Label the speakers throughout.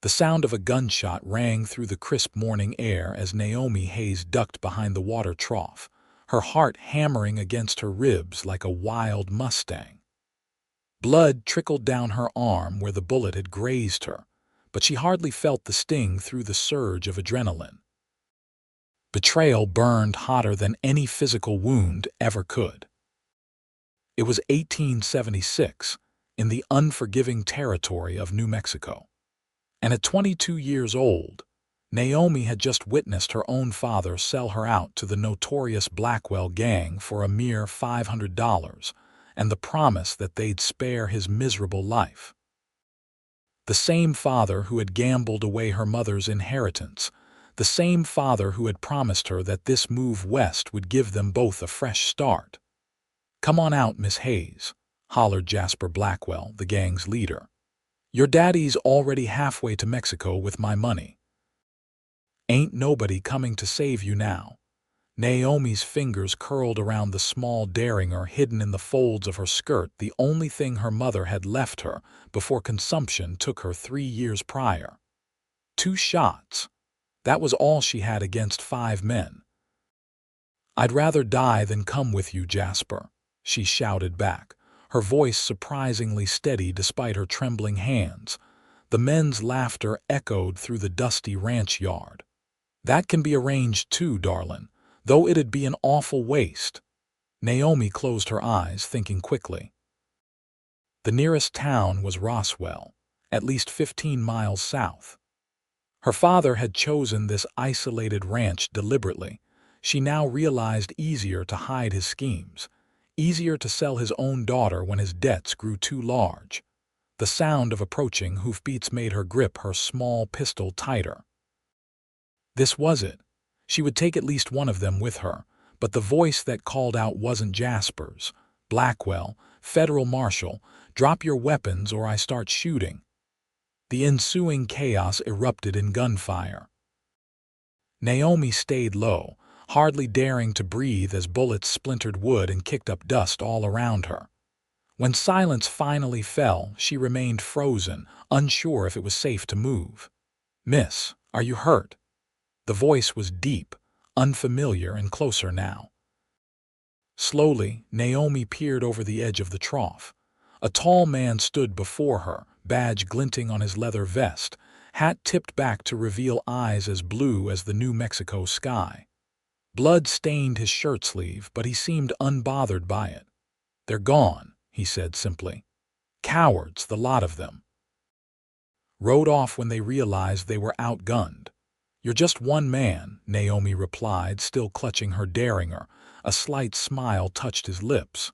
Speaker 1: The sound of a gunshot rang through the crisp morning air as Naomi Hayes ducked behind the water trough, her heart hammering against her ribs like a wild Mustang. Blood trickled down her arm where the bullet had grazed her, but she hardly felt the sting through the surge of adrenaline. Betrayal burned hotter than any physical wound ever could. It was 1876, in the unforgiving territory of New Mexico. And at 22 years old, Naomi had just witnessed her own father sell her out to the notorious Blackwell gang for a mere $500 and the promise that they'd spare his miserable life. The same father who had gambled away her mother's inheritance, the same father who had promised her that this move west would give them both a fresh start. "Come on out, Miss Hayes," hollered Jasper Blackwell, the gang's leader. "Your daddy's already halfway to Mexico with my money. Ain't nobody coming to save you now." Naomi's fingers curled around the small derringer hidden in the folds of her skirt, the only thing her mother had left her before consumption took her 3 years prior. 2 shots. That was all she had against 5 men. "I'd rather die than come with you, Jasper," she shouted back, her voice surprisingly steady despite her trembling hands. The men's laughter echoed through the dusty ranch yard. "That can be arranged too, darlin', though it'd be an awful waste." Naomi closed her eyes, thinking quickly. The nearest town was Roswell, at least 15 miles south. Her father had chosen this isolated ranch deliberately. She now realized easier to hide his schemes, easier to sell his own daughter when his debts grew too large. The sound of approaching hoofbeats made her grip her small pistol tighter. This was it. She would take at least one of them with her, but the voice that called out wasn't Jasper's. "Blackwell, federal marshal, drop your weapons or I start shooting." The ensuing chaos erupted in gunfire. Naomi stayed low, hardly daring to breathe as bullets splintered wood and kicked up dust all around her. When silence finally fell, she remained frozen, unsure if it was safe to move. "Miss, are you hurt?" The voice was deep, unfamiliar, and closer now. Slowly, Naomi peered over the edge of the trough. A tall man stood before her, badge glinting on his leather vest, hat tipped back to reveal eyes as blue as the New Mexico sky. Blood stained his shirt sleeve, but he seemed unbothered by it. "They're gone," he said simply. "Cowards, the lot of them. Rode off when they realized they were outgunned." "You're just one man," Naomi replied, still clutching her derringer. A slight smile touched his lips.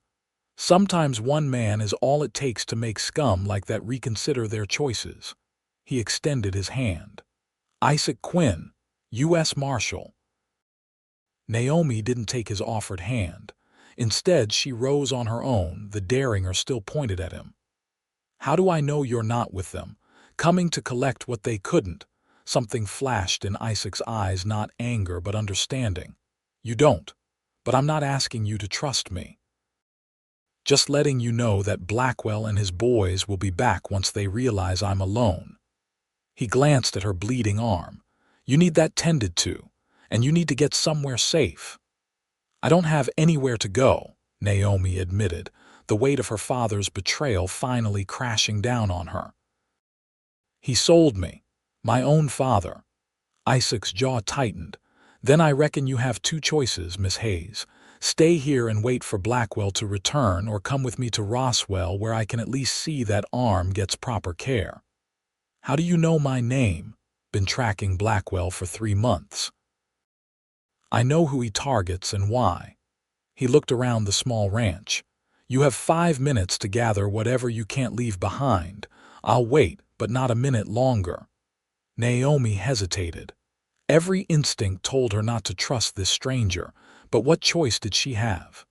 Speaker 1: "Sometimes one man is all it takes to make scum like that reconsider their choices." He extended his hand. "Isaac Quinn, U.S. Marshal." Naomi didn't take his offered hand. Instead, she rose on her own, the derringer still pointed at him. "How do I know you're not with them, coming to collect what they couldn't?" Something flashed in Isaac's eyes, not anger but understanding. "You don't, but I'm not asking you to trust me. Just letting you know that Blackwell and his boys will be back once they realize I'm alone." He glanced at her bleeding arm. "You need that tended to, and you need to get somewhere safe." "I don't have anywhere to go," Naomi admitted, the weight of her father's betrayal finally crashing down on her. "He sold me. My own father." Isaac's jaw tightened. "Then I reckon you have 2 choices, Miss Hayes. Stay here and wait for Blackwell to return, or come with me to Roswell where I can at least see that arm gets proper care." "How do you know my name?" "Been tracking Blackwell for 3 months. I know who he targets and why." He looked around the small ranch. "You have 5 minutes to gather whatever you can't leave behind. I'll wait, but not a minute longer." Naomi hesitated. Every instinct told her not to trust this stranger, but what choice did she have?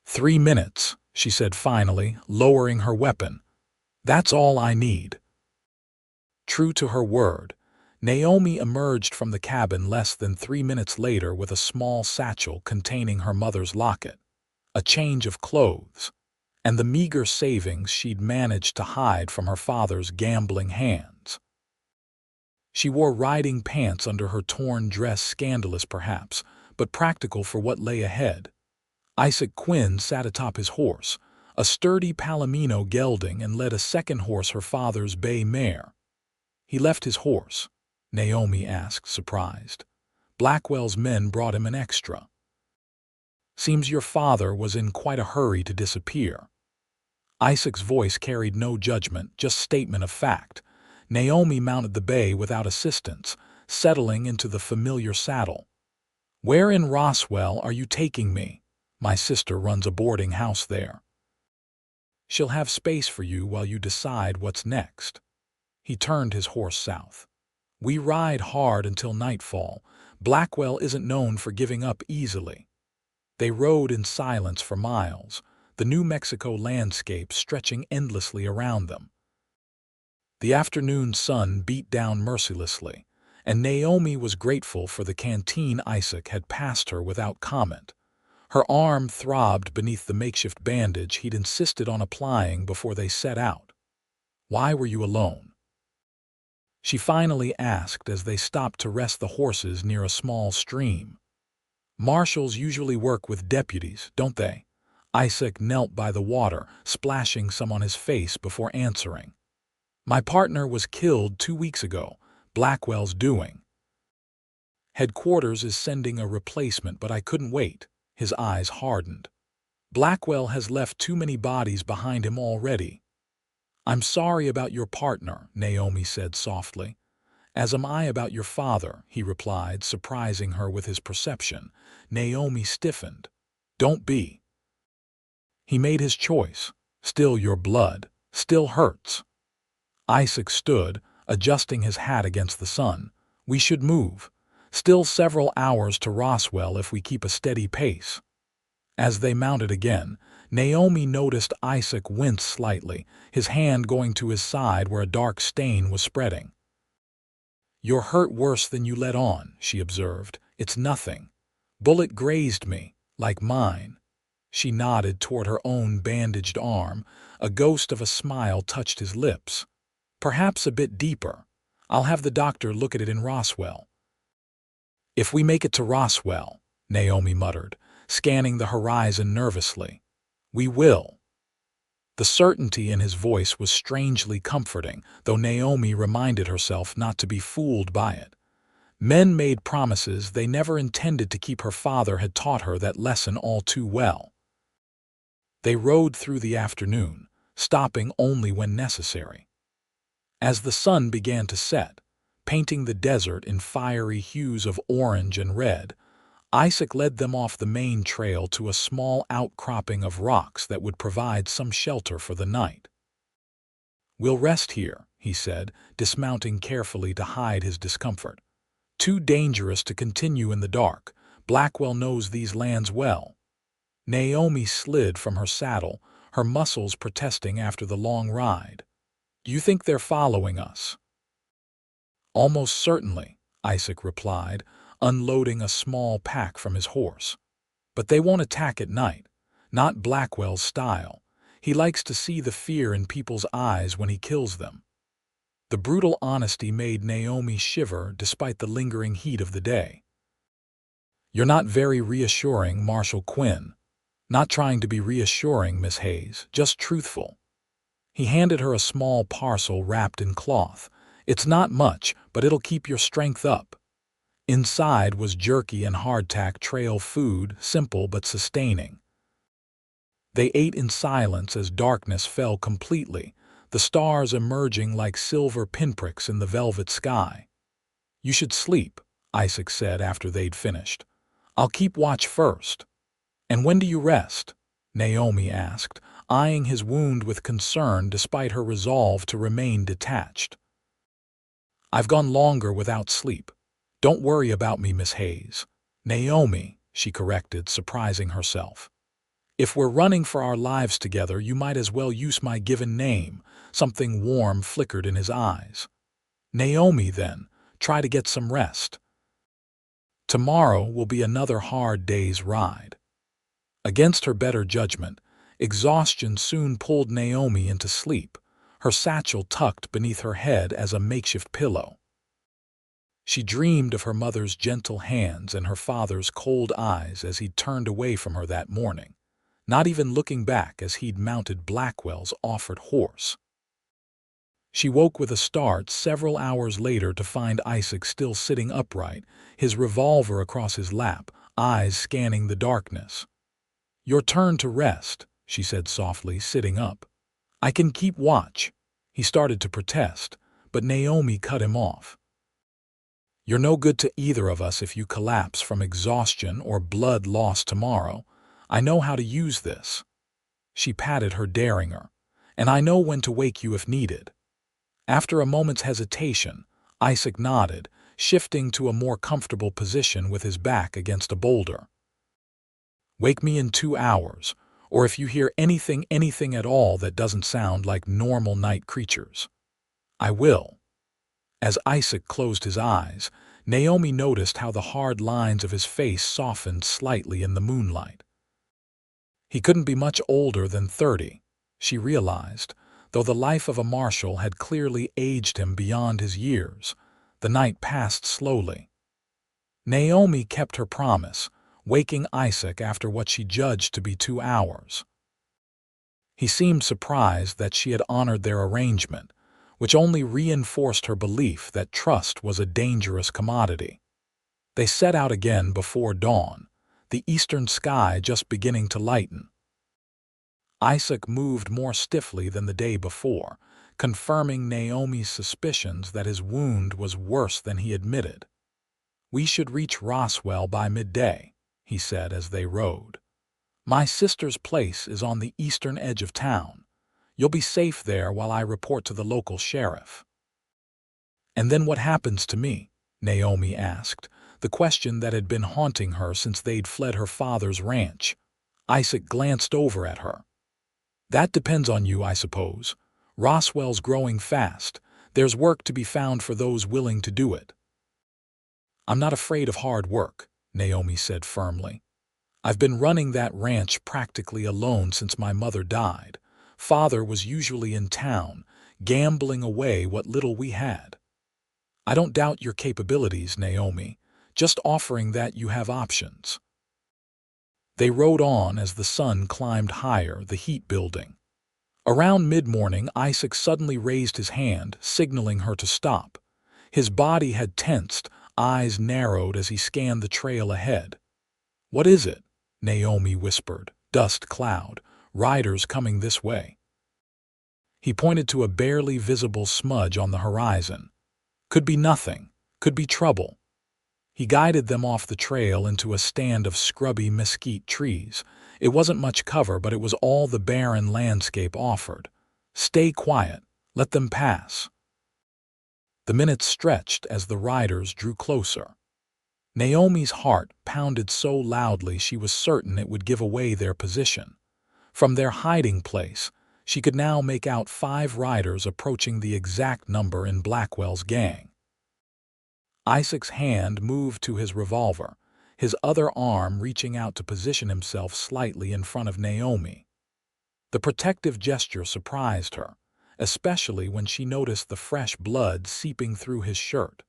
Speaker 1: 3 minutes, she said finally, lowering her weapon. "That's all I need." True to her word, Naomi emerged from the cabin less than 3 minutes later with a small satchel containing her mother's locket, a change of clothes, and the meager savings she'd managed to hide from her father's gambling hands. She wore riding pants under her torn dress, scandalous perhaps, but practical for what lay ahead. Isaac Quinn sat atop his horse, a sturdy Palomino gelding, and led a second horse, her father's bay mare. "He left his horse?" Naomi asked, surprised. "Blackwell's men brought him an extra." "Seems your father was in quite a hurry to disappear." Isaac's voice carried no judgment, just statement of fact. Naomi mounted the bay without assistance, settling into the familiar saddle. "Where in Roswell are you taking me? My sister runs a boarding house there. She'll have space for you while you decide what's next." He turned his horse south. "We ride hard until nightfall. Blackwell isn't known for giving up easily." They rode in silence for miles, the New Mexico landscape stretching endlessly around them. The afternoon sun beat down mercilessly, and Naomi was grateful for the canteen Isaac had passed her without comment. Her arm throbbed beneath the makeshift bandage he'd insisted on applying before they set out. "Why were you alone?" she finally asked as they stopped to rest the horses near a small stream. "Marshals usually work with deputies, don't they?" Isaac knelt by the water, splashing some on his face before answering. "My partner was killed 2 weeks ago. Blackwell's doing. Headquarters is sending a replacement, but I couldn't wait." His eyes hardened. "Blackwell has left too many bodies behind him already." "I'm sorry about your partner," Naomi said softly. "As am I about your father," he replied, surprising her with his perception. Naomi stiffened. "Don't be. He made his choice. Still your blood. Still hurts." Isaac stood, adjusting his hat against the sun. "We should move. Still several hours to Roswell if we keep a steady pace." As they mounted again, Naomi noticed Isaac wince slightly, his hand going to his side where a dark stain was spreading. "You're hurt worse than you let on," she observed. "It's nothing. Bullet grazed me, like mine." She nodded toward her own bandaged arm. A ghost of a smile touched his lips. "Perhaps a bit deeper. I'll have the doctor look at it in Roswell." "If we make it to Roswell," Naomi muttered, scanning the horizon nervously. "We will." The certainty in his voice was strangely comforting, though Naomi reminded herself not to be fooled by it. Men made promises they never intended to keep. Her father had taught her that lesson all too well. They rode through the afternoon, stopping only when necessary. As the sun began to set, painting the desert in fiery hues of orange and red, Isaac led them off the main trail to a small outcropping of rocks that would provide some shelter for the night. "We'll rest here," he said, dismounting carefully to hide his discomfort. "Too dangerous to continue in the dark. Blackwell knows these lands well." Naomi slid from her saddle, her muscles protesting after the long ride. "Do you think they're following us?" "Almost certainly," Isaac replied, unloading a small pack from his horse. "But they won't attack at night. Not Blackwell's style. He likes to see the fear in people's eyes when he kills them." The brutal honesty made Naomi shiver despite the lingering heat of the day. "You're not very reassuring, Marshal Quinn." "Not trying to be reassuring, Miss Hayes, just truthful." He handed her a small parcel wrapped in cloth. "It's not much, but it'll keep your strength up." Inside was jerky and hardtack trail food, simple but sustaining. They ate in silence as darkness fell completely, the stars emerging like silver pinpricks in the velvet sky. "You should sleep," Isaac said after they'd finished. "I'll keep watch first." "And when do you rest?" Naomi asked, eyeing his wound with concern despite her resolve to remain detached. "I've gone longer without sleep. Don't worry about me, Miss Hayes." "Naomi," she corrected, surprising herself. "If we're running for our lives together, you might as well use my given name." Something warm flickered in his eyes. "Naomi, then. Try to get some rest. Tomorrow will be another hard day's ride." Against her better judgment, exhaustion soon pulled Naomi into sleep, her satchel tucked beneath her head as a makeshift pillow. She dreamed of her mother's gentle hands and her father's cold eyes as he'd turned away from her that morning, not even looking back as he'd mounted Blackwell's offered horse. She woke with a start several hours later to find Isaac still sitting upright, his revolver across his lap, eyes scanning the darkness. "Your turn to rest," she said softly, sitting up. "I can keep watch." He started to protest, but Naomi cut him off. "You're no good to either of us if you collapse from exhaustion or blood loss tomorrow. I know how to use this." She patted her, daring her. "And I know when to wake you if needed." After a moment's hesitation, Isaac nodded, shifting to a more comfortable position with his back against a boulder. "Wake me in 2 hours, or if you hear anything at all that doesn't sound like normal night creatures." "I will." As Isaac closed his eyes, Naomi noticed how the hard lines of his face softened slightly in the moonlight. He couldn't be much older than 30, she realized, though the life of a marshal had clearly aged him beyond his years. The night passed slowly. Naomi kept her promise, waking Isaac after what she judged to be 2 hours. He seemed surprised that she had honored their arrangement, which only reinforced her belief that trust was a dangerous commodity. They set out again before dawn, the eastern sky just beginning to lighten. Isaac moved more stiffly than the day before, confirming Naomi's suspicions that his wound was worse than he admitted. "We should reach Roswell by midday," he said as they rode. "My sister's place is on the eastern edge of town. You'll be safe there while I report to the local sheriff." "And then what happens to me?" Naomi asked, the question that had been haunting her since they'd fled her father's ranch. Isaac glanced over at her. "That depends on you, I suppose. Roswell's growing fast. There's work to be found for those willing to do it." "I'm not afraid of hard work," Naomi said firmly. "I've been running that ranch practically alone since my mother died. Father was usually in town, gambling away what little we had." "I don't doubt your capabilities, Naomi, just offering that you have options." They rode on as the sun climbed higher, the heat building. Around mid-morning, Isaac suddenly raised his hand, signaling her to stop. His body had tensed, eyes narrowed as he scanned the trail ahead. "What is it?" Naomi whispered. "Dust cloud. Riders coming this way." He pointed to a barely visible smudge on the horizon. "Could be nothing. Could be trouble." He guided them off the trail into a stand of scrubby mesquite trees. It wasn't much cover, but it was all the barren landscape offered. "Stay quiet. Let them pass." The minutes stretched as the riders drew closer. Naomi's heart pounded so loudly she was certain it would give away their position. From their hiding place, she could now make out 5 riders approaching the exact number in Blackwell's gang. Isaac's hand moved to his revolver, his other arm reaching out to position himself slightly in front of Naomi. The protective gesture surprised her, especially when she noticed the fresh blood seeping through his shirt.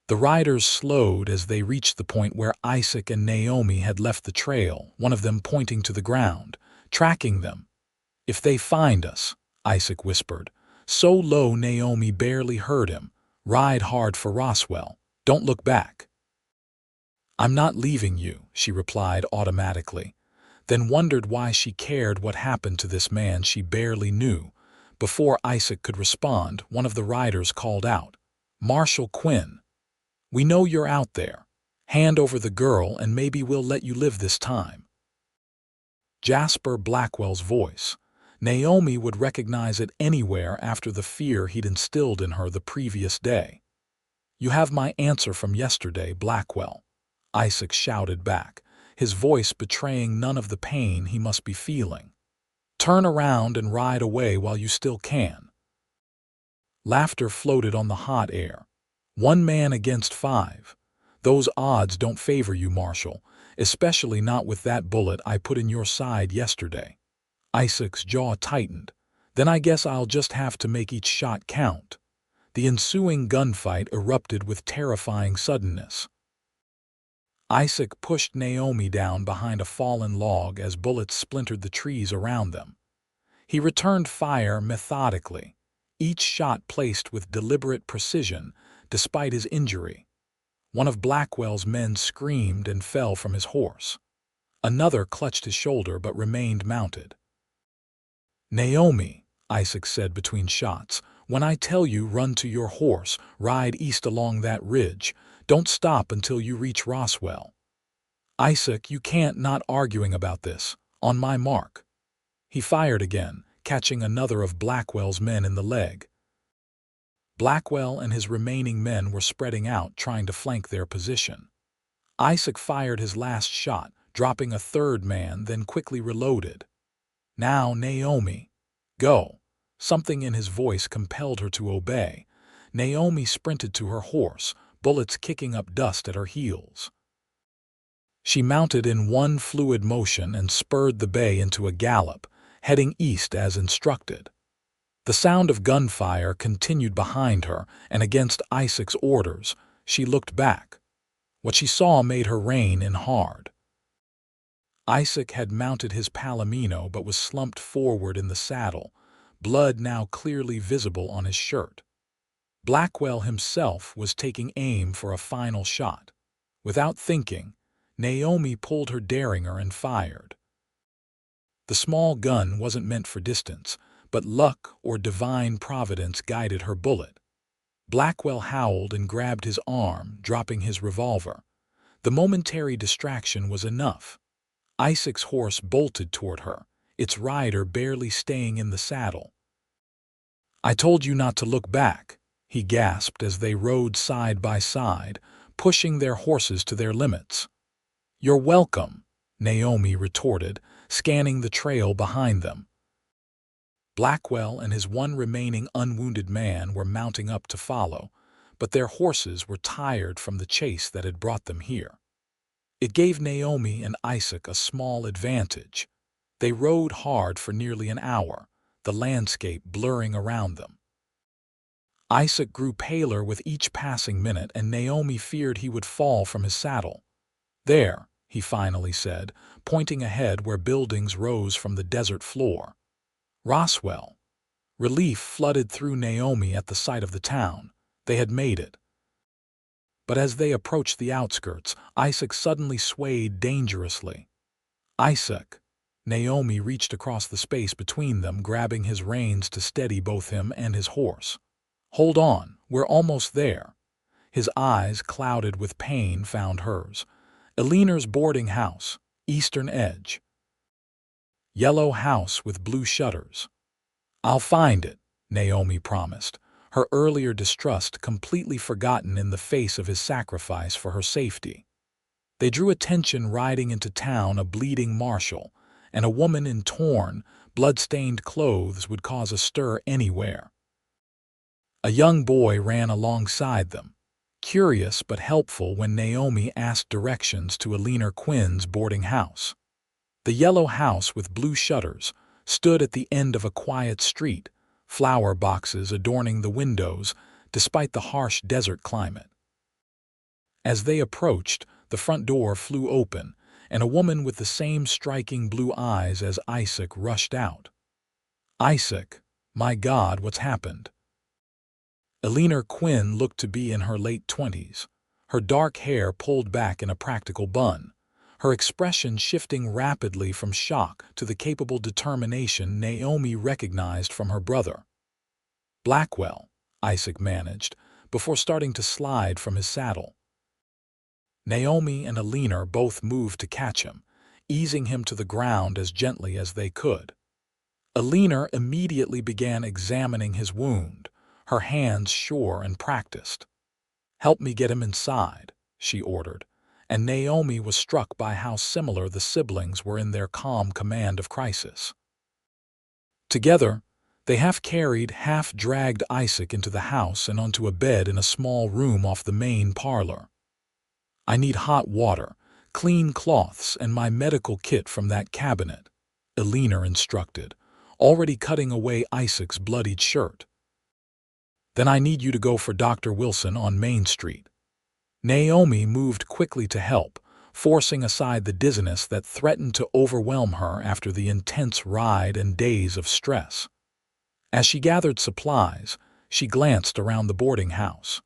Speaker 1: The riders slowed as they reached the point where Isaac and Naomi had left the trail, one of them pointing to the ground, tracking them. "If they find us," Isaac whispered, so low Naomi barely heard him, "ride hard for Roswell. Don't look back." "I'm not leaving you," she replied automatically, then wondered why she cared what happened to this man she barely knew. Before Isaac could respond, one of the riders called out, "Marshal Quinn. We know you're out there. Hand over the girl and maybe we'll let you live this time." Jasper Blackwell's voice. Naomi would recognize it anywhere after the fear he'd instilled in her the previous day. "You have my answer from yesterday, Blackwell," Isaac shouted back, his voice betraying none of the pain he must be feeling. "Turn around and ride away while you still can." Laughter floated on the hot air. "1 man against 5. Those odds don't favor you, Marshal, especially not with that bullet I put in your side yesterday." Isaac's jaw tightened. "Then I guess I'll just have to make each shot count." The ensuing gunfight erupted with terrifying suddenness. Isaac pushed Naomi down behind a fallen log as bullets splintered the trees around them. He returned fire methodically, each shot placed with deliberate precision despite his injury. One of Blackwell's men screamed and fell from his horse. Another clutched his shoulder but remained mounted. "Naomi," Isaac said between shots, "when I tell you run to your horse, ride east along that ridge. Don't stop until you reach Roswell." "Isaac, you can't not arguing about this. On my mark." He fired again, catching another of Blackwell's men in the leg. Blackwell and his remaining men were spreading out, trying to flank their position. Isaac fired his last shot, dropping a third man, then quickly reloaded. "Now, Naomi, go." Something in his voice compelled her to obey. Naomi sprinted to her horse, bullets kicking up dust at her heels. She mounted in one fluid motion and spurred the bay into a gallop, heading east as instructed. The sound of gunfire continued behind her, and against Isaac's orders, she looked back. What she saw made her rein in hard. Isaac had mounted his palomino but was slumped forward in the saddle, blood now clearly visible on his shirt. Blackwell himself was taking aim for a final shot. Without thinking, Naomi pulled her derringer and fired. The small gun wasn't meant for distance, but luck or divine providence guided her bullet. Blackwell howled and grabbed his arm, dropping his revolver. The momentary distraction was enough. Isaac's horse bolted toward her, its rider barely staying in the saddle. "I told you not to look back," he gasped as they rode side by side, pushing their horses to their limits. "You're welcome," Naomi retorted, scanning the trail behind them. Blackwell and his one remaining unwounded man were mounting up to follow, but their horses were tired from the chase that had brought them here. It gave Naomi and Isaac a small advantage. They rode hard for nearly an hour, the landscape blurring around them. Isaac grew paler with each passing minute, and Naomi feared he would fall from his saddle. "There," he finally said, pointing ahead where buildings rose from the desert floor. Roswell. Relief flooded through Naomi at the sight of the town. They had made it. But as they approached the outskirts, Isaac suddenly swayed dangerously. "Isaac!" Naomi reached across the space between them, grabbing his reins to steady both him and his horse. "Hold on, we're almost there." His eyes, clouded with pain, found hers. "Eliner's boarding house, eastern edge. Yellow house with blue shutters." "I'll find it," Naomi promised, her earlier distrust completely forgotten in the face of his sacrifice for her safety. They drew attention riding into town a bleeding marshal, and a woman in torn, blood-stained clothes would cause a stir anywhere. A young boy ran alongside them, curious but helpful when Naomi asked directions to Eliner Quinn's boarding house. The yellow house with blue shutters stood at the end of a quiet street, flower boxes adorning the windows despite the harsh desert climate. As they approached, the front door flew open, and a woman with the same striking blue eyes as Isaac rushed out. "Isaac, my God, what's happened?" Eliner Quinn looked to be in her late 20s, her dark hair pulled back in a practical bun, her expression shifting rapidly from shock to the capable determination Naomi recognized from her brother. "Blackwell," Isaac managed, before starting to slide from his saddle. Naomi and Eliner both moved to catch him, easing him to the ground as gently as they could. Eliner immediately began examining his wound, her hands sure and practiced. "Help me get him inside," she ordered, and Naomi was struck by how similar the siblings were in their calm command of crisis. Together, they half-carried, half-dragged Isaac into the house and onto a bed in a small room off the main parlor. "I need hot water, clean cloths, and my medical kit from that cabinet," Eliner instructed, already cutting away Isaac's bloodied shirt. Then I need you to go for Dr. Wilson on Main Street. Naomi moved quickly to help, forcing aside the dizziness that threatened to overwhelm her after the intense ride and days of stress. As she gathered supplies, she glanced around the boarding house.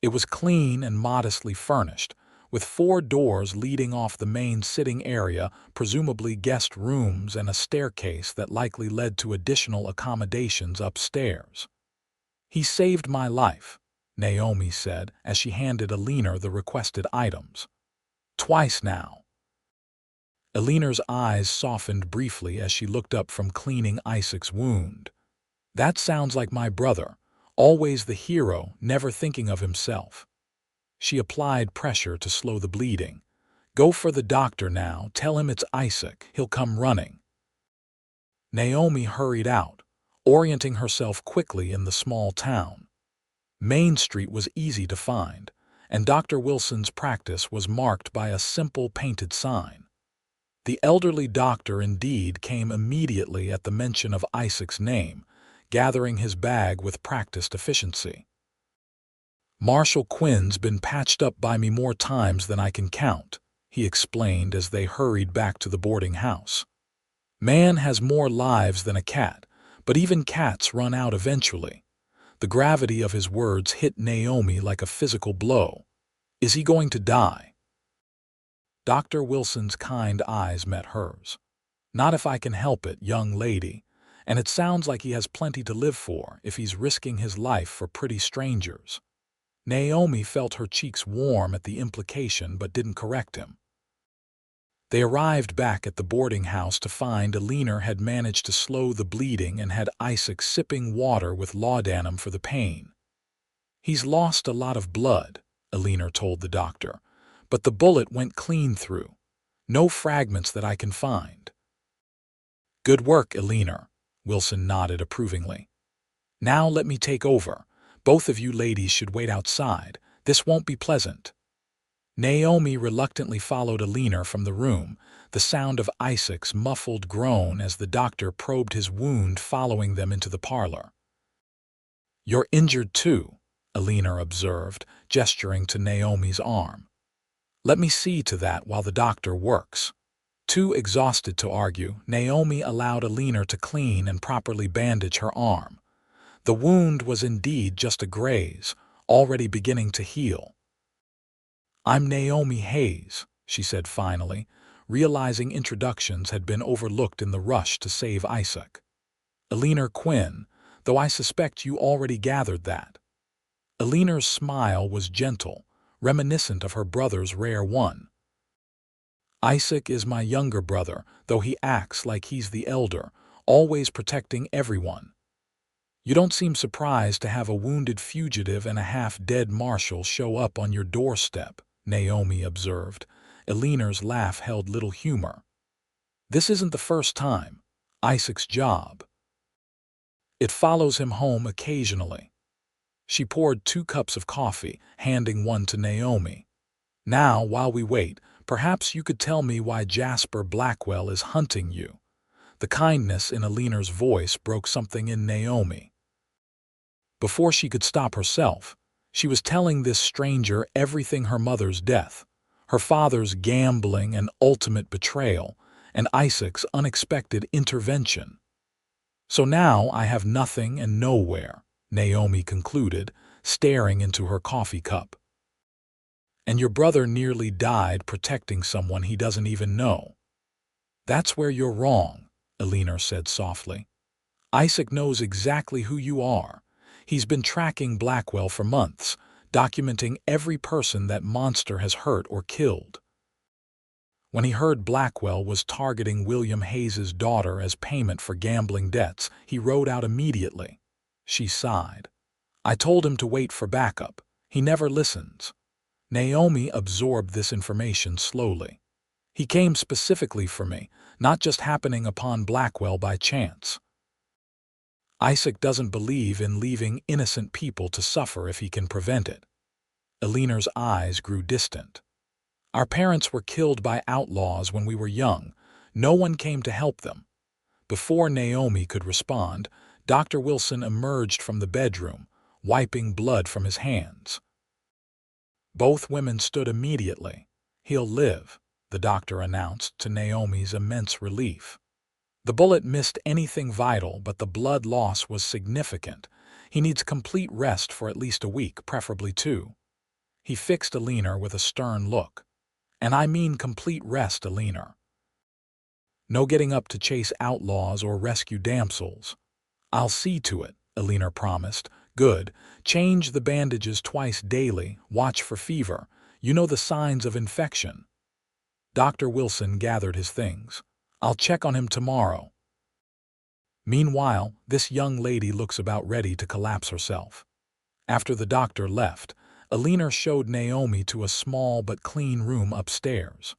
Speaker 1: It was clean and modestly furnished, with 4 doors leading off the main sitting area, presumably guest rooms, and a staircase that likely led to additional accommodations upstairs. "He saved my life," Naomi said as she handed Alina the requested items. "Twice now." Alina's eyes softened briefly as she looked up from cleaning Isaac's wound. "That sounds like my brother, always the hero, never thinking of himself." She applied pressure to slow the bleeding. "Go for the doctor now, tell him it's Isaac, he'll come running." Naomi hurried out, orienting herself quickly in the small town. Main Street was easy to find, and Dr. Wilson's practice was marked by a simple painted sign. The elderly doctor indeed came immediately at the mention of Isaac's name, gathering his bag with practiced efficiency. "Marshal Quinn's been patched up by me more times than I can count," he explained as they hurried back to the boarding house. "Man has more lives than a cat, but even cats run out eventually." The gravity of his words hit Naomi like a physical blow. "Is he going to die?" Dr. Wilson's kind eyes met hers. "Not if I can help it, young lady. And it sounds like he has plenty to live for if he's risking his life for pretty strangers." Naomi felt her cheeks warm at the implication but didn't correct him. They arrived back at the boarding house to find Alina had managed to slow the bleeding and had Isaac sipping water with laudanum for the pain. "He's lost a lot of blood," Alina told the doctor, "but the bullet went clean through. No fragments that I can find." "Good work, Alina," Wilson nodded approvingly. "Now let me take over. Both of you ladies should wait outside. This won't be pleasant." Naomi reluctantly followed Alina from the room, the sound of Isaac's muffled groan as the doctor probed his wound following them into the parlor. "You're injured too," Alina observed, gesturing to Naomi's arm. "Let me see to that while the doctor works." Too exhausted to argue, Naomi allowed Alina to clean and properly bandage her arm. The wound was indeed just a graze, already beginning to heal. "I'm Naomi Hayes," she said finally, realizing introductions had been overlooked in the rush to save Isaac. "Alina Quinn, though I suspect you already gathered that." Alina's smile was gentle, reminiscent of her brother's rare one. "Isaac is my younger brother, though he acts like he's the elder, always protecting everyone." "You don't seem surprised to have a wounded fugitive and a half-dead marshal show up on your doorstep," Naomi observed. Alina's laugh held little humor. "This isn't the first time. Isaac's job. It follows him home occasionally." She poured 2 cups of coffee, handing one to Naomi. "Now, while we wait, perhaps you could tell me why Jasper Blackwell is hunting you." The kindness in Alina's voice broke something in Naomi. Before she could stop herself, she was telling this stranger everything: her mother's death, her father's gambling and ultimate betrayal, and Isaac's unexpected intervention. "So now I have nothing and nowhere," Naomi concluded, staring into her coffee cup. "And your brother nearly died protecting someone he doesn't even know." "That's where you're wrong," Alina said softly. "Isaac knows exactly who you are. He's been tracking Blackwell for months, documenting every person that monster has hurt or killed." When he heard Blackwell was targeting William Hayes's daughter as payment for gambling debts, he rode out immediately. She sighed. "I told him to wait for backup. He never listens." Naomi absorbed this information slowly. "He came specifically for me, not just happening upon Blackwell by chance." "Isaac doesn't believe in leaving innocent people to suffer if he can prevent it." Alina's eyes grew distant. "Our parents were killed by outlaws when we were young. No one came to help them." Before Naomi could respond, Dr. Wilson emerged from the bedroom, wiping blood from his hands. Both women stood immediately. "He'll live," the doctor announced, to Naomi's immense relief. "The bullet missed anything vital, but the blood loss was significant. He needs complete rest for at least a week, preferably 2. He fixed Alina with a stern look. "And I mean complete rest, Alina. No getting up to chase outlaws or rescue damsels." "I'll see to it," Alina promised. "Good. Change the bandages twice daily. Watch for fever. You know the signs of infection." Dr. Wilson gathered his things. "I'll check on him tomorrow." Meanwhile, this young lady looks about ready to collapse herself. After the doctor left, Alina showed Naomi to a small but clean room upstairs.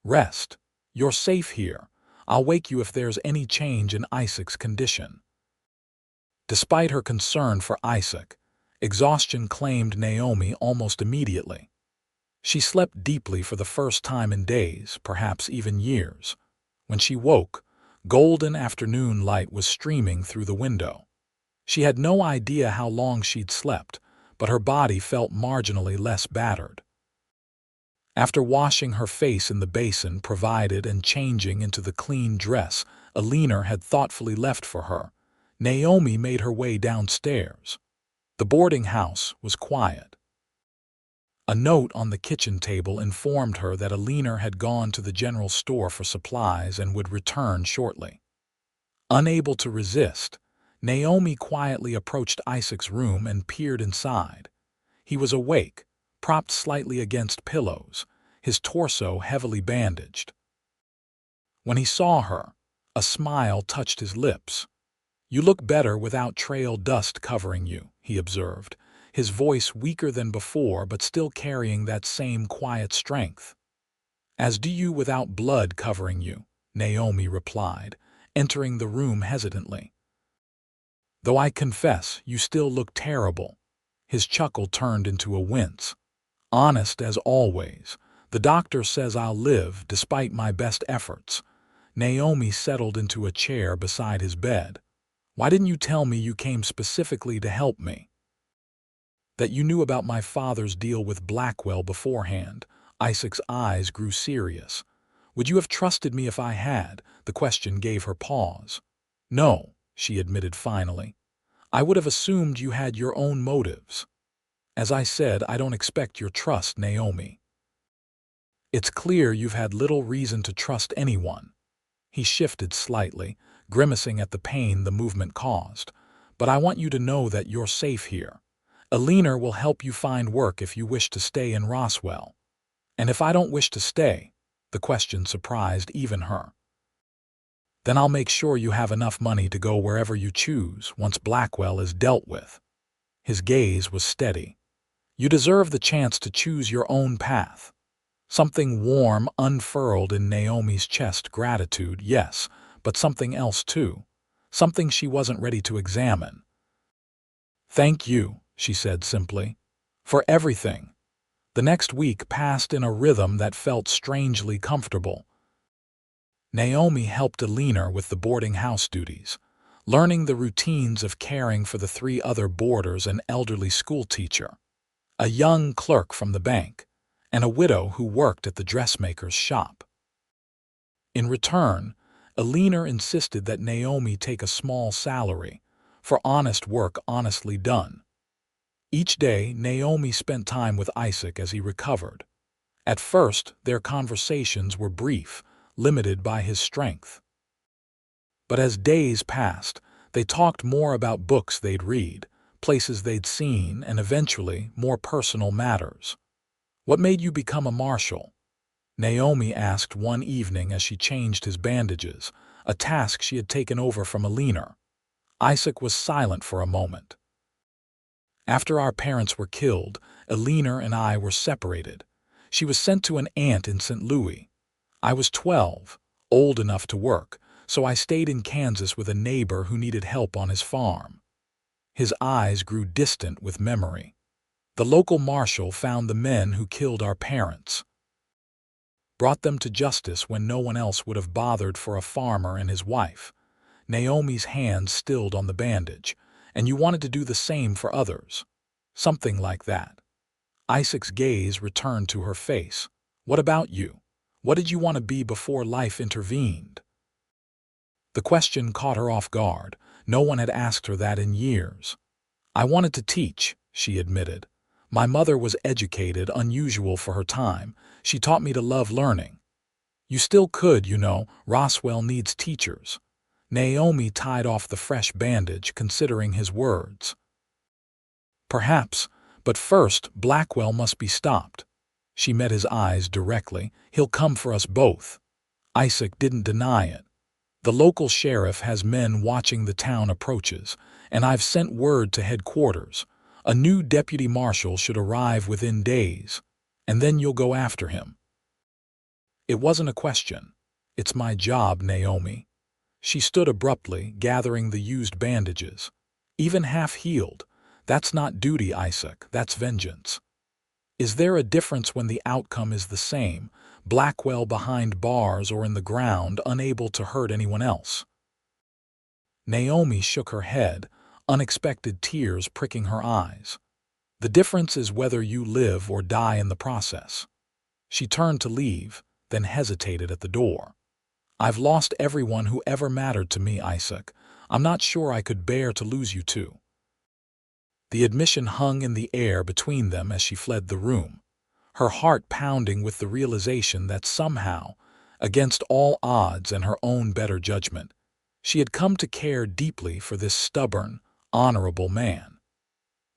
Speaker 1: "Rest. You're safe here. I'll wake you if there's any change in Isaac's condition." Despite her concern for Isaac, exhaustion claimed Naomi almost immediately. She slept deeply for the first time in days, perhaps even years. When she woke, golden afternoon light was streaming through the window. She had no idea how long she'd slept, but her body felt marginally less battered. After washing her face in the basin provided and changing into the clean dress Alina had thoughtfully left for her, Naomi made her way downstairs. The boarding house was quiet. A note on the kitchen table informed her that Alina had gone to the general store for supplies and would return shortly. Unable to resist, Naomi quietly approached Isaac's room and peered inside. He was awake, propped slightly against pillows, his torso heavily bandaged. When he saw her, a smile touched his lips. "You look better without trail dust covering you," he observed, his voice weaker than before but still carrying that same quiet strength. "As do you without blood covering you," Naomi replied, entering the room hesitantly. "Though I confess, you still look terrible." His chuckle turned into a wince. "Honest as always. The doctor says I'll live despite my best efforts." Naomi settled into a chair beside his bed. "Why didn't you tell me you came specifically to help me?" "That you knew about my father's deal with Blackwell beforehand." Isaac's eyes grew serious. "Would you have trusted me if I had?" The question gave her pause. "No," she admitted finally. "I would have assumed you had your own motives." "As I said, I don't expect your trust, Naomi." "It's clear you've had little reason to trust anyone." He shifted slightly, grimacing at the pain the movement caused. "But I want you to know that you're safe here. Alina will help you find work if you wish to stay in Roswell." "And if I don't wish to stay?" The question surprised even her. "Then I'll make sure you have enough money to go wherever you choose once Blackwell is dealt with." His gaze was steady. "You deserve the chance to choose your own path." Something warm unfurled in Naomi's chest. Gratitude, yes, but something else too. Something she wasn't ready to examine. "Thank you," she said simply, "for everything." The next week passed in a rhythm that felt strangely comfortable. Naomi helped Alina with the boarding house duties, learning the routines of caring for the 3 other boarders, an elderly schoolteacher, a young clerk from the bank, and a widow who worked at the dressmaker's shop. In return, Alina insisted that Naomi take a small salary for honest work honestly done. Each day, Naomi spent time with Isaac as he recovered. At first, their conversations were brief, limited by his strength. But as days passed, they talked more about books they'd read, places they'd seen, and eventually more personal matters. "What made you become a marshal?" Naomi asked one evening as she changed his bandages, a task she had taken over from Alina. Isaac was silent for a moment. "After our parents were killed, Alina and I were separated. She was sent to an aunt in St. Louis. I was 12, old enough to work, so I stayed in Kansas with a neighbor who needed help on his farm." His eyes grew distant with memory. "The local marshal found the men who killed our parents. Brought them to justice when no one else would have bothered for a farmer and his wife." Naomi's hand stilled on the bandage. "And you wanted to do the same for others." "Something like that." Isaac's gaze returned to her face. "What about you? What did you want to be before life intervened?" The question caught her off guard. No one had asked her that in years. "I wanted to teach," she admitted. "My mother was educated, unusual for her time. She taught me to love learning." "You still could, you know. Roswell needs teachers." Naomi tied off the fresh bandage, considering his words. "Perhaps, but first Blackwell must be stopped." She met his eyes directly. "He'll come for us both." Isaac didn't deny it. "The local sheriff has men watching the town approaches, and I've sent word to headquarters. A new deputy marshal should arrive within days, and then you'll go after him." "It wasn't a question. It's my job, Naomi." She stood abruptly, gathering the used bandages. "Even half-healed. That's not duty, Isaac. That's vengeance." "Is there a difference when the outcome is the same? Blackwell behind bars or in the ground, unable to hurt anyone else?" Naomi shook her head, unexpected tears pricking her eyes. "The difference is whether you live or die in the process." She turned to leave, then hesitated at the door. "I've lost everyone who ever mattered to me, Isaac. I'm not sure I could bear to lose you too." The admission hung in the air between them as she fled the room, her heart pounding with the realization that somehow, against all odds and her own better judgment, she had come to care deeply for this stubborn, honorable man.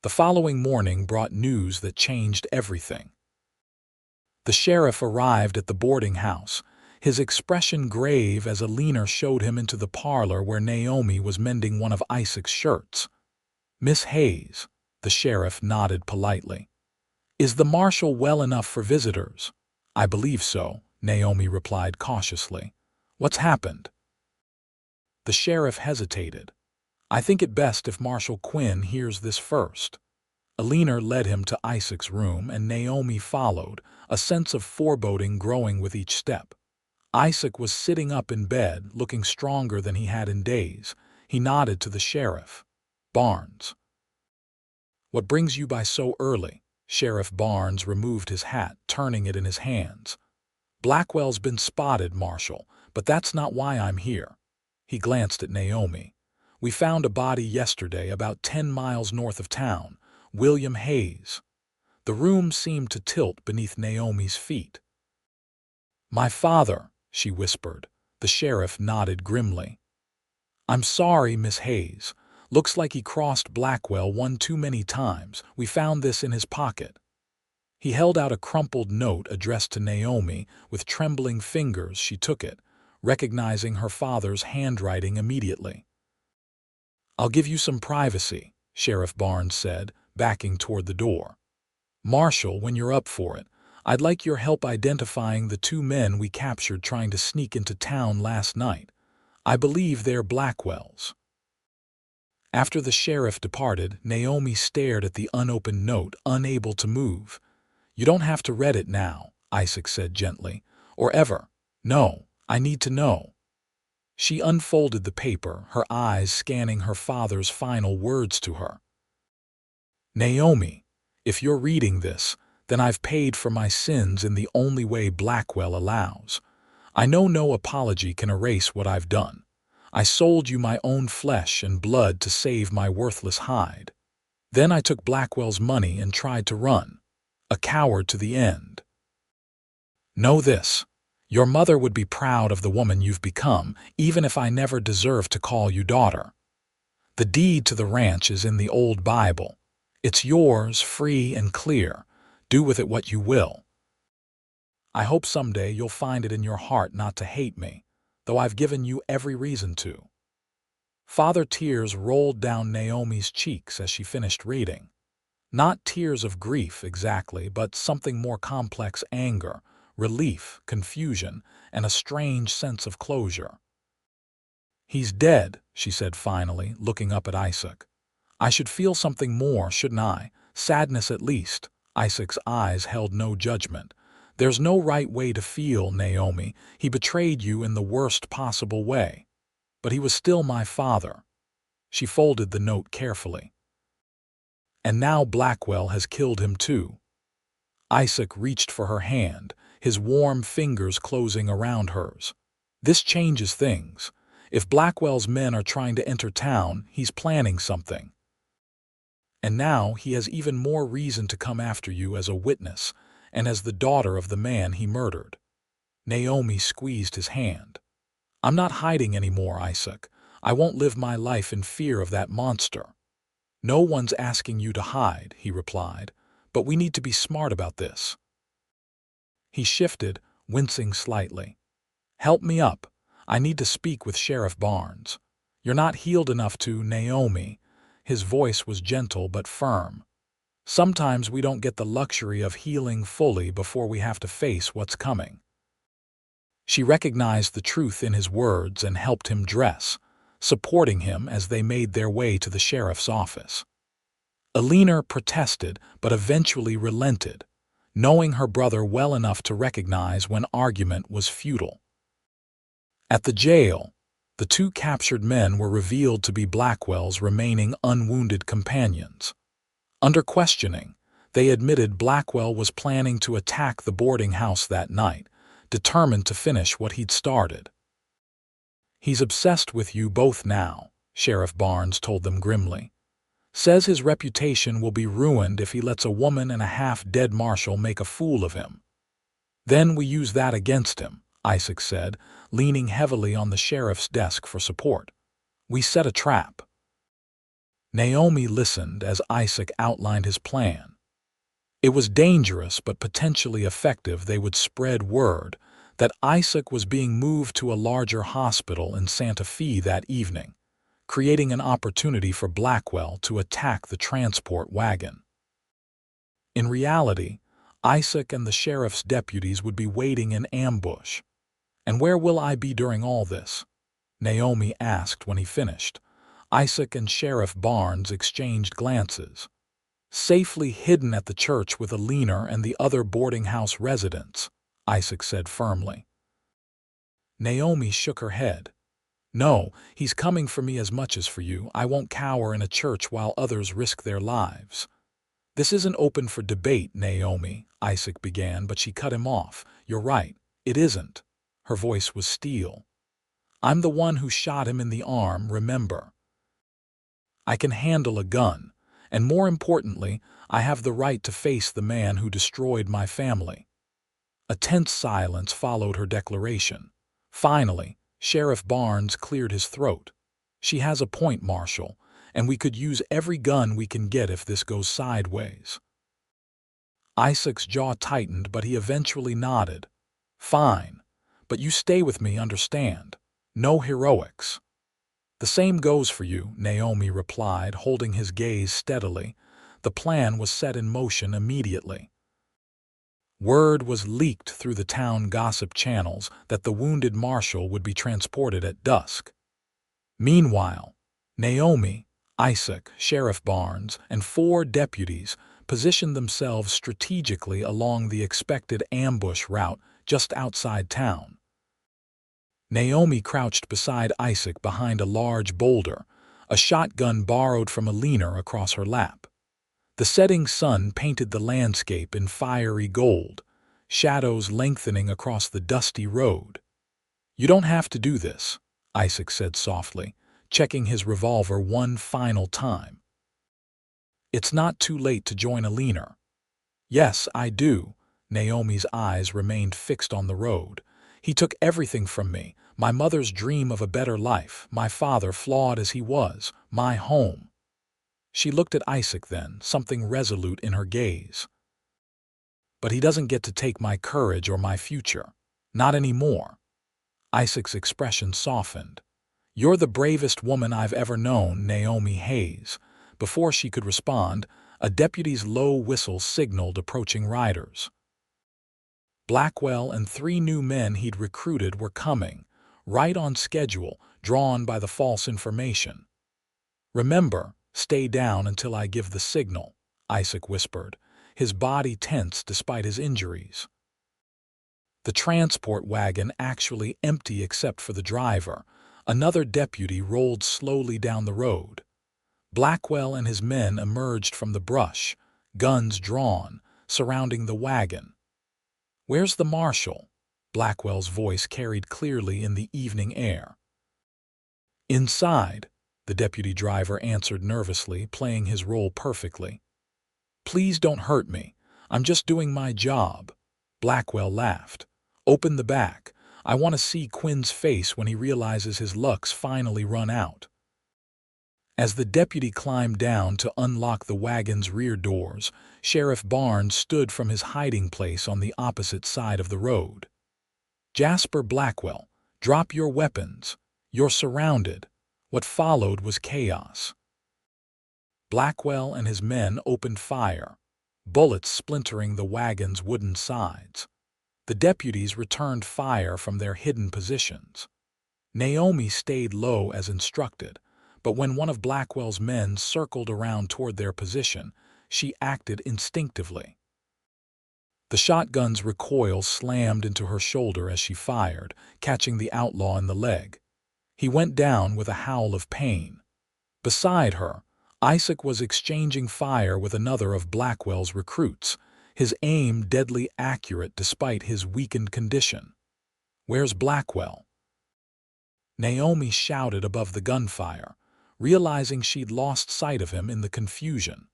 Speaker 1: The following morning brought news that changed everything. The sheriff arrived at the boarding house, his expression grave as a leaner showed him into the parlor where Naomi was mending one of Isaac's shirts. "Miss Hayes," the sheriff nodded politely. "Is the marshal well enough for visitors?" "I believe so," Naomi replied cautiously. "What's happened?" The sheriff hesitated. "I think it best if Marshal Quinn hears this first." A leaner led him to Isaac's room, and Naomi followed, a sense of foreboding growing with each step. Isaac was sitting up in bed, looking stronger than he had in days. He nodded to the sheriff. "Barnes." "What brings you by so early?" Sheriff Barnes removed his hat, turning it in his hands. "Blackwell's been spotted, Marshal, but that's not why I'm here." He glanced at Naomi. "We found a body yesterday about 10 miles north of town. William Hayes." The room seemed to tilt beneath Naomi's feet. "My father," she whispered. The sheriff nodded grimly. "I'm sorry, Miss Hayes. Looks like he crossed Blackwell one too many times. We found this in his pocket." He held out a crumpled note addressed to Naomi. With trembling fingers she took it, recognizing her father's handwriting immediately. "I'll give you some privacy," Sheriff Barnes said, backing toward the door. "Marshal, when you're up for it, I'd like your help identifying the 2 men we captured trying to sneak into town last night. I believe they're Blackwells." After the sheriff departed, Naomi stared at the unopened note, unable to move. "You don't have to read it now," Isaac said gently. "Or ever. No, I need to know." She unfolded the paper, her eyes scanning her father's final words to her. "Naomi, if you're reading this, then I've paid for my sins in the only way Blackwell allows. I know no apology can erase what I've done. I sold you my own flesh and blood to save my worthless hide. Then I took Blackwell's money and tried to run. A coward to the end. Know this. Your mother would be proud of the woman you've become, even if I never deserved to call you daughter. The deed to the ranch is in the old Bible. It's yours, free and clear. Do with it what you will. I hope someday you'll find it in your heart not to hate me, though I've given you every reason to." Father tears rolled down Naomi's cheeks as she finished reading. Not tears of grief exactly, but something more complex: anger, relief, confusion, and a strange sense of closure. "He's dead," she said finally, looking up at Isaac. "I should feel something more, shouldn't I? Sadness at least." Isaac's eyes held no judgment. "There's no right way to feel, Naomi. He betrayed you in the worst possible way." But he was still my father. She folded the note carefully. And now Blackwell has killed him too. Isaac reached for her hand, his warm fingers closing around hers. This changes things. If Blackwell's men are trying to enter town, he's planning something. And now he has even more reason to come after you as a witness and as the daughter of the man he murdered. Naomi squeezed his hand. I'm not hiding anymore, Isaac. I won't live my life in fear of that monster. No one's asking you to hide, he replied, but we need to be smart about this. He shifted, wincing slightly. Help me up. I need to speak with Sheriff Barnes. You're not healed enough to, Naomi. His voice was gentle but firm. Sometimes we don't get the luxury of healing fully before we have to face what's coming. She recognized the truth in his words and helped him dress, supporting him as they made their way to the sheriff's office. Alina protested but eventually relented, knowing her brother well enough to recognize when argument was futile. At the jail, the two captured men were revealed to be Blackwell's remaining unwounded companions. Under questioning, they admitted Blackwell was planning to attack the boarding house that night, determined to finish what he'd started. He's obsessed with you both now, Sheriff Barnes told them grimly. Says his reputation will be ruined if he lets a woman and a half-dead marshal make a fool of him. Then we use that against him, Isaac said, leaning heavily on the sheriff's desk for support. We set a trap. Naomi listened as Isaac outlined his plan. It was dangerous but potentially effective. They would spread word that Isaac was being moved to a larger hospital in Santa Fe that evening, creating an opportunity for Blackwell to attack the transport wagon. In reality, Isaac and the sheriff's deputies would be waiting in ambush. And where will I be during all this? Naomi asked when he finished. Isaac and Sheriff Barnes exchanged glances. Safely hidden at the church with Alina and the other boarding house residents, Isaac said firmly. Naomi shook her head. No, he's coming for me as much as for you. I won't cower in a church while others risk their lives. This isn't open for debate, Naomi, Isaac began, but she cut him off. You're right, it isn't. Her voice was steel. I'm the one who shot him in the arm, remember. I can handle a gun, and more importantly, I have the right to face the man who destroyed my family. A tense silence followed her declaration. Finally, Sheriff Barnes cleared his throat. She has a point, Marshal, and we could use every gun we can get if this goes sideways. Isaac's jaw tightened, but he eventually nodded. Fine, but you stay with me, understand? No heroics. The same goes for you, Naomi replied, holding his gaze steadily. The plan was set in motion immediately. Word was leaked through the town gossip channels that the wounded marshal would be transported at dusk. Meanwhile, Naomi, Isaac, Sheriff Barnes, and 4 deputies positioned themselves strategically along the expected ambush route just outside town. Naomi crouched beside Isaac behind a large boulder, a shotgun borrowed from Alina across her lap. The setting sun painted the landscape in fiery gold, shadows lengthening across the dusty road. You don't have to do this, Isaac said softly, checking his revolver one final time. It's not too late to join Alina. Yes, I do. Naomi's eyes remained fixed on the road. He took everything from me, my mother's dream of a better life, my father, flawed as he was, my home. She looked at Isaac then, something resolute in her gaze. But he doesn't get to take my courage or my future. Not anymore. Isaac's expression softened. You're the bravest woman I've ever known, Naomi Hayes. Before she could respond, a deputy's low whistle signaled approaching riders. Blackwell and 3 new men he'd recruited were coming, right on schedule, drawn by the false information. Remember, stay down until I give the signal, Isaac whispered, his body tense despite his injuries. The transport wagon actually empty except for the driver, Another deputy rolled slowly down the road. Blackwell and his men emerged from the brush, guns drawn, surrounding the wagon. "Where's the marshal?" Blackwell's voice carried clearly in the evening air. "Inside," the deputy driver answered nervously, playing his role perfectly. "Please don't hurt me. I'm just doing my job." Blackwell laughed. "Open the back. I want to see Quinn's face when he realizes his luck's finally run out." As the deputy climbed down to unlock the wagon's rear doors, Sheriff Barnes stood from his hiding place on the opposite side of the road. "Jasper Blackwell, drop your weapons. You're surrounded." What followed was chaos. Blackwell and his men opened fire, bullets splintering the wagon's wooden sides. The deputies returned fire from their hidden positions. Naomi stayed low as instructed, but when one of Blackwell's men circled around toward their position, she acted instinctively. The shotgun's recoil slammed into her shoulder as she fired, catching the outlaw in the leg. He went down with a howl of pain. Beside her, Isaac was exchanging fire with another of Blackwell's recruits, his aim deadly accurate despite his weakened condition. "Where's Blackwell?" Naomi shouted above the gunfire, realizing she'd lost sight of him in the confusion.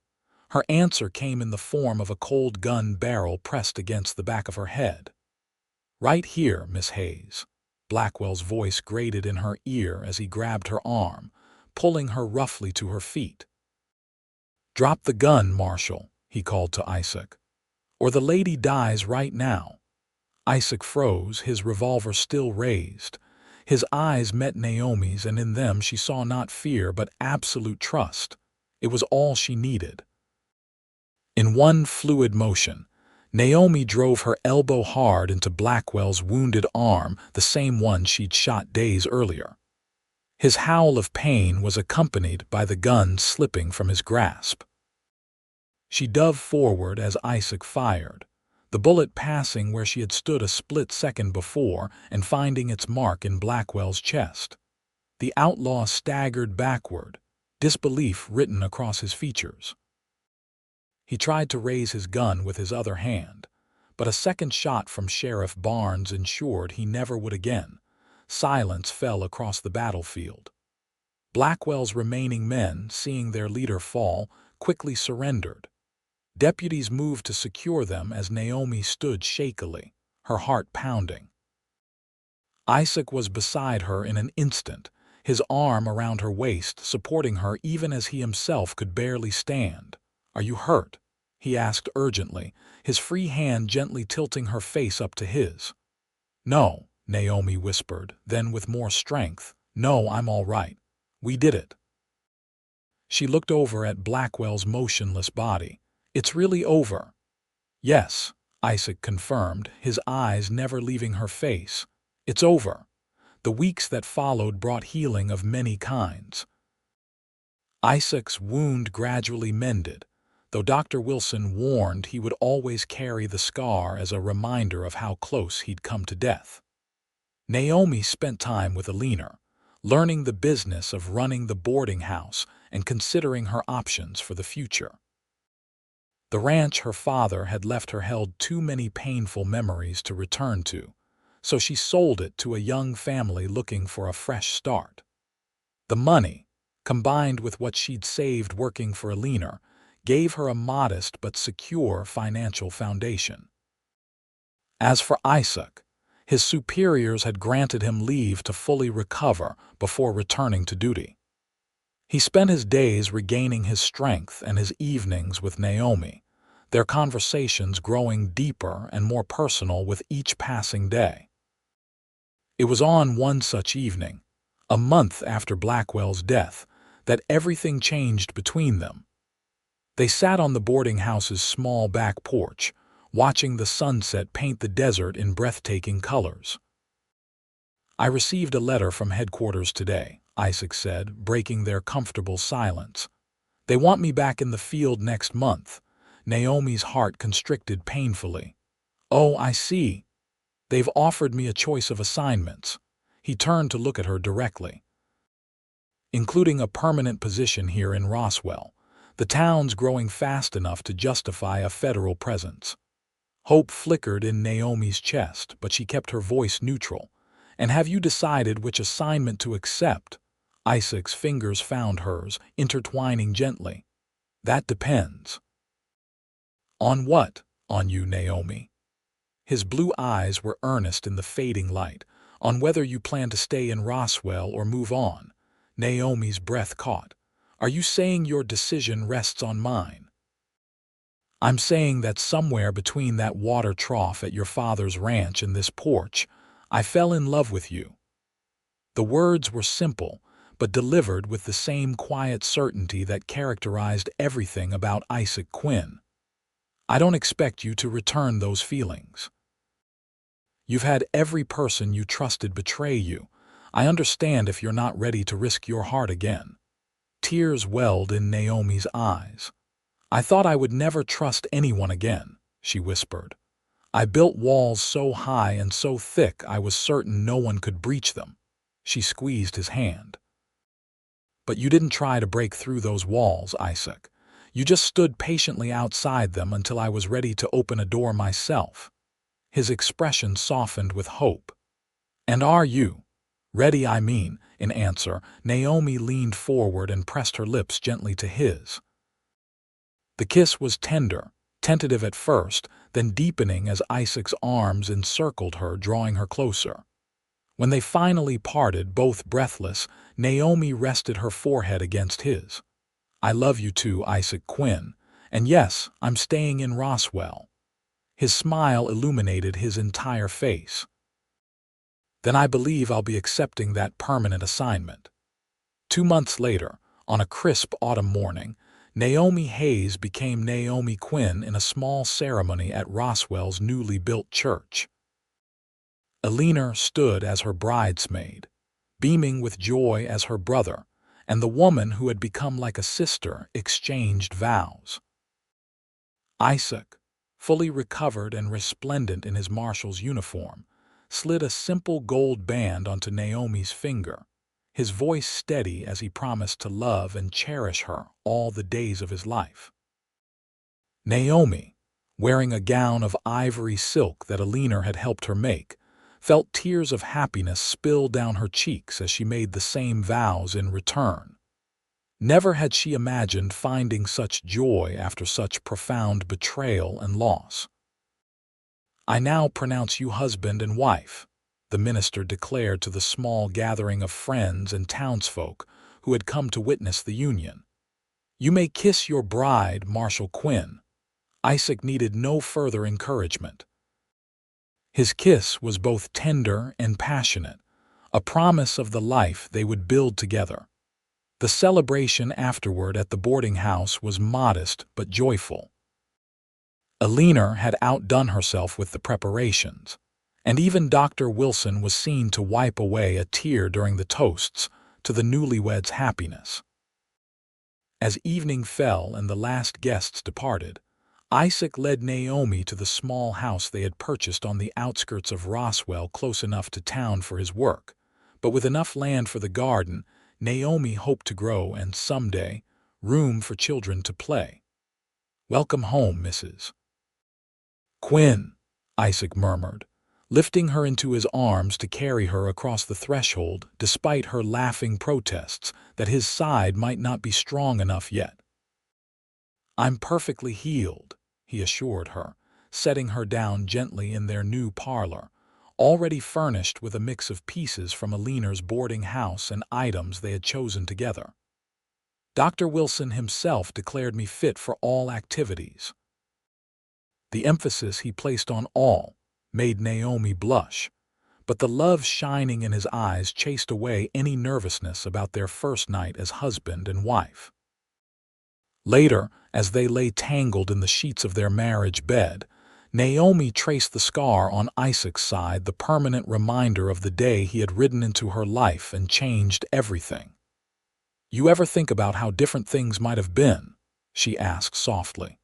Speaker 1: Her answer came in the form of a cold gun barrel pressed against the back of her head. "Right here, Miss Hayes." Blackwell's voice grated in her ear as he grabbed her arm, pulling her roughly to her feet. "Drop the gun, Marshal," he called to Isaac, "or the lady dies right now." Isaac froze, his revolver still raised. His eyes met Naomi's, and in them she saw not fear but absolute trust. It was all she needed. In one fluid motion, Naomi drove her elbow hard into Blackwell's wounded arm, the same one she'd shot days earlier. His howl of pain was accompanied by the gun slipping from his grasp. She dove forward as Isaac fired, the bullet passing where she had stood a split second before and finding its mark in Blackwell's chest. The outlaw staggered backward, disbelief written across his features. He tried to raise his gun with his other hand, but a second shot from Sheriff Barnes ensured he never would again. Silence fell across the battlefield. Blackwell's remaining men, seeing their leader fall, quickly surrendered. Deputies moved to secure them as Naomi stood shakily, her heart pounding. Isaac was beside her in an instant, his arm around her waist, supporting her even as he himself could barely stand. "Are you hurt?" he asked urgently, his free hand gently tilting her face up to his. "No," Naomi whispered, then with more strength, "No, I'm all right. We did it." She looked over at Blackwell's motionless body. "It's really over." "Yes," Isaac confirmed, his eyes never leaving her face. "It's over." The weeks that followed brought healing of many kinds. Isaac's wound gradually mended, though Dr. Wilson warned he would always carry the scar as a reminder of how close he'd come to death. Naomi spent time with Alina, learning the business of running the boarding house and considering her options for the future. The ranch her father had left her held too many painful memories to return to, so she sold it to a young family looking for a fresh start. The money, combined with what she'd saved working for Alina, gave her a modest but secure financial foundation. As for Isaac, his superiors had granted him leave to fully recover before returning to duty. He spent his days regaining his strength and his evenings with Naomi, their conversations growing deeper and more personal with each passing day. It was on one such evening, a month after Blackwell's death, that everything changed between them. They sat on the boarding house's small back porch, watching the sunset paint the desert in breathtaking colors. "I received a letter from headquarters today," Isaac said, breaking their comfortable silence. "They want me back in the field next month." Naomi's heart constricted painfully. "Oh, I see. They've offered me a choice of assignments." He turned to look at her directly. including a permanent position here in Roswell. The town's growing fast enough to justify a federal presence. Hope flickered in Naomi's chest, but she kept her voice neutral. And have you decided which assignment to accept? Isaac's fingers found hers, intertwining gently. That depends. On what? On you, Naomi. His blue eyes were earnest in the fading light. On whether you plan to stay in Roswell or move on. Naomi's breath caught. Are you saying your decision rests on mine? I'm saying that somewhere between that water trough at your father's ranch and this porch, I fell in love with you. The words were simple, but delivered with the same quiet certainty that characterized everything about Isaac Quinn. I don't expect you to return those feelings. You've had every person you trusted betray you. I understand if you're not ready to risk your heart again. Tears welled in Naomi's eyes. I thought I would never trust anyone again, she whispered. I built walls so high and so thick I was certain no one could breach them. She squeezed his hand. But you didn't try to break through those walls, Isaac. You just stood patiently outside them until I was ready to open a door myself. His expression softened with hope. And are you? Ready, I mean. In answer, Naomi leaned forward and pressed her lips gently to his. The kiss was tender, tentative at first, then deepening as Isaac's arms encircled her, drawing her closer. When they finally parted, both breathless, Naomi rested her forehead against his. I love you too, Isaac Quinn, and yes, I'm staying in Roswell. His smile illuminated his entire face. Then I believe I'll be accepting that permanent assignment. 2 months later, on a crisp autumn morning, Naomi Hayes became Naomi Quinn in a small ceremony at Roswell's newly built church. Eleanor stood as her bridesmaid, beaming with joy as her brother, and the woman who had become like a sister exchanged vows. Isaac, fully recovered and resplendent in his marshal's uniform, slid a simple gold band onto Naomi's finger, his voice steady as he promised to love and cherish her all the days of his life. Naomi, wearing a gown of ivory silk that Eleanor had helped her make, felt tears of happiness spill down her cheeks as she made the same vows in return. Never had she imagined finding such joy after such profound betrayal and loss. I now pronounce you husband and wife, the minister declared to the small gathering of friends and townsfolk who had come to witness the union. You may kiss your bride, Marshal Quinn. Isaac needed no further encouragement. His kiss was both tender and passionate, a promise of the life they would build together. The celebration afterward at the boarding house was modest but joyful. Eleanor had outdone herself with the preparations, and even Dr. Wilson was seen to wipe away a tear during the toasts to the newlyweds' happiness. As evening fell and the last guests departed, Isaac led Naomi to the small house they had purchased on the outskirts of Roswell, close enough to town for his work, but with enough land for the garden Naomi hoped to grow and, someday, room for children to play. Welcome home, Mrs. Quinn, Isaac murmured, lifting her into his arms to carry her across the threshold despite her laughing protests that his side might not be strong enough yet. I'm perfectly healed, he assured her, setting her down gently in their new parlor, already furnished with a mix of pieces from Eleanor's boarding house and items they had chosen together. Dr. Wilson himself declared me fit for all activities. The emphasis he placed on all made Naomi blush, but the love shining in his eyes chased away any nervousness about their first night as husband and wife. Later, as they lay tangled in the sheets of their marriage bed, Naomi traced the scar on Isaac's side, the permanent reminder of the day he had ridden into her life and changed everything. You ever think about how different things might have been? She asked softly.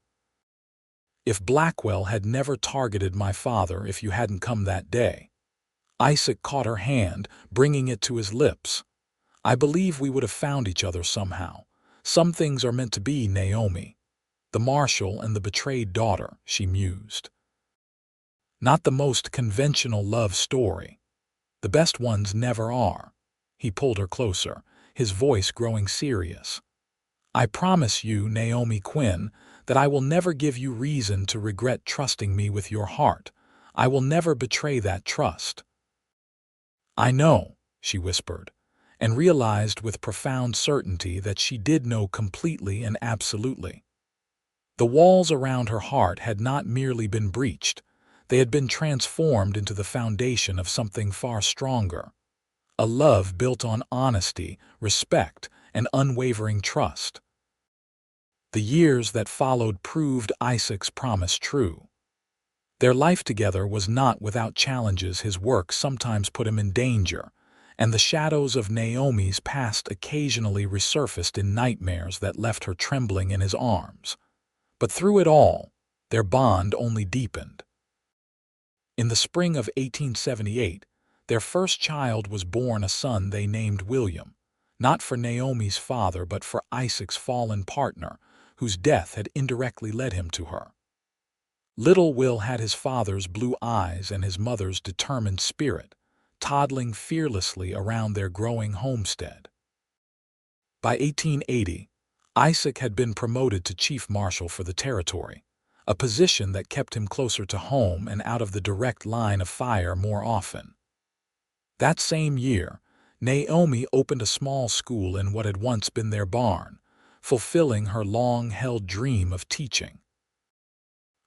Speaker 1: If Blackwell had never targeted my father, if you hadn't come that day. Isaac caught her hand, bringing it to his lips. I believe we would have found each other somehow. Some things are meant to be, Naomi. The marshal and the betrayed daughter, she mused. Not the most conventional love story. The best ones never are. He pulled her closer, his voice growing serious. I promise you, Naomi Quinn, that I will never give you reason to regret trusting me with your heart. I will never betray that trust. I know, she whispered, and realized with profound certainty that she did know completely and absolutely. The walls around her heart had not merely been breached, they had been transformed into the foundation of something far stronger. A love built on honesty, respect, and unwavering trust. The years that followed proved Isaac's promise true. Their life together was not without challenges. His work sometimes put him in danger, and the shadows of Naomi's past occasionally resurfaced in nightmares that left her trembling in his arms. But through it all, their bond only deepened. In the spring of 1878, their first child was born, a son they named William, not for Naomi's father but for Isaac's fallen partner, whose death had indirectly led him to her. Little Will had his father's blue eyes and his mother's determined spirit, toddling fearlessly around their growing homestead. By 1880, Isaac had been promoted to chief marshal for the territory, a position that kept him closer to home and out of the direct line of fire more often. That same year, Naomi opened a small school in what had once been their barn, fulfilling her long-held dream of teaching.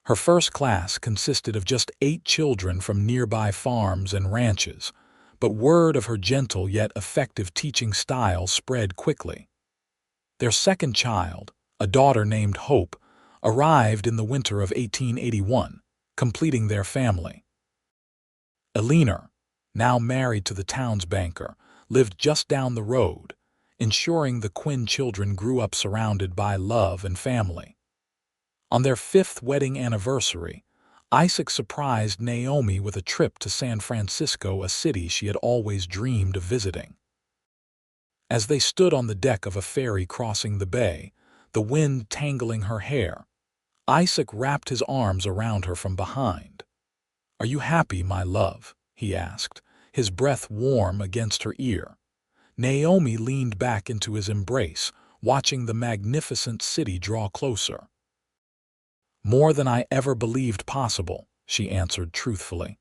Speaker 1: Her first class consisted of just 8 children from nearby farms and ranches, but word of her gentle yet effective teaching style spread quickly. Their second child, a daughter named Hope, arrived in the winter of 1881, completing their family. Eleanor, now married to the town's banker, lived just down the road, ensuring the Quinn children grew up surrounded by love and family. On their 5th wedding anniversary, Isaac surprised Naomi with a trip to San Francisco, a city she had always dreamed of visiting. As they stood on the deck of a ferry crossing the bay, the wind tangling her hair, Isaac wrapped his arms around her from behind. "Are you happy, my love?" he asked, his breath warm against her ear. Naomi leaned back into his embrace, watching the magnificent city draw closer. "More than I ever believed possible," she answered truthfully.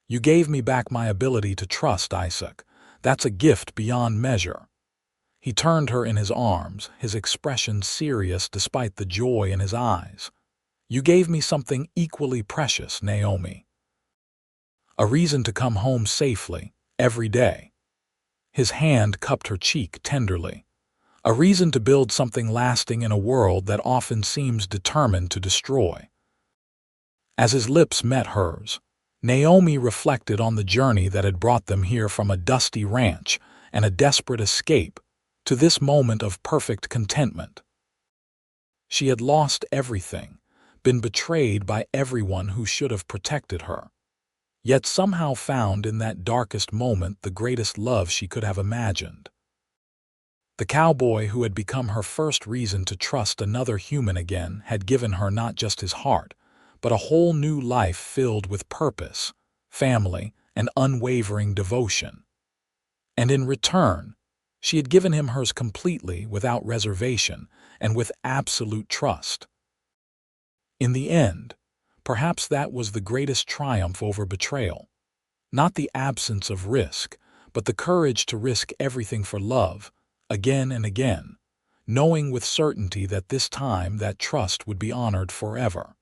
Speaker 1: "You gave me back my ability to trust, Isaac. That's a gift beyond measure." He turned her in his arms, his expression serious despite the joy in his eyes. "You gave me something equally precious, Naomi. A reason to come home safely, every day." His hand cupped her cheek tenderly. "A reason to build something lasting in a world that often seems determined to destroy." As his lips met hers, Naomi reflected on the journey that had brought them here from a dusty ranch and a desperate escape to this moment of perfect contentment. She had lost everything, been betrayed by everyone who should have protected her, yet somehow found in that darkest moment the greatest love she could have imagined. The cowboy who had become her first reason to trust another human again had given her not just his heart, but a whole new life filled with purpose, family, and unwavering devotion. And in return, she had given him hers completely, without reservation, and with absolute trust. In the end, perhaps that was the greatest triumph over betrayal. Not the absence of risk, but the courage to risk everything for love, again and again, knowing with certainty that this time that trust would be honored forever.